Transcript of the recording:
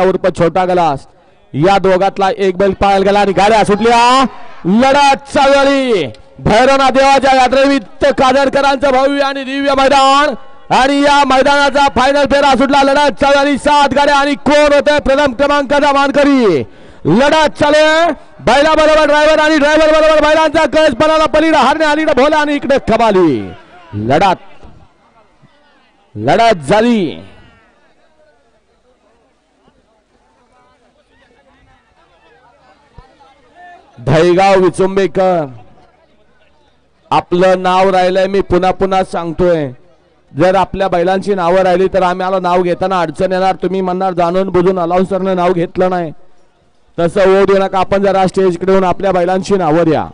उर्फ छोटा गलास या दोघातला एक बैल पाहायला गेला आणि गाड्या सुटल्या. लढत चालली भैरवनाथ देवाच्या यात्रेनिमित्त कादरकरांचं भव्य आणि दिव्य मैदान आणि या मैदानाचा फायनल फेरा सुटला. लढत चालली 7 गाड्या आणि कोण होते प्रथम क्रमांकाचा मानकरी. लढत चालू बैला बरोबर ड्रायव्हर आणि ड्रायव्हर बरोबर बैलांचा कळस पणाला पलीकडे हारणे अलीकडे भोला आणि इकडे कबाली. लढत झाली. धैगाव विचुंबेकर आपलं नाव राहिलंय. मी पुन्हा पुन्हा सांगतोय जर आपल्या बैलांची नावं राहिली तर आम्हाला नाव घेताना अडचण येणार. तुम्ही म्हणणार जाणून बुजून अलाउन्सरने नाव घेतलं नाही. तसं होऊ देऊ नका. आपण जरा स्टेजकडे येऊन आपल्या बैलांची नावं द्या.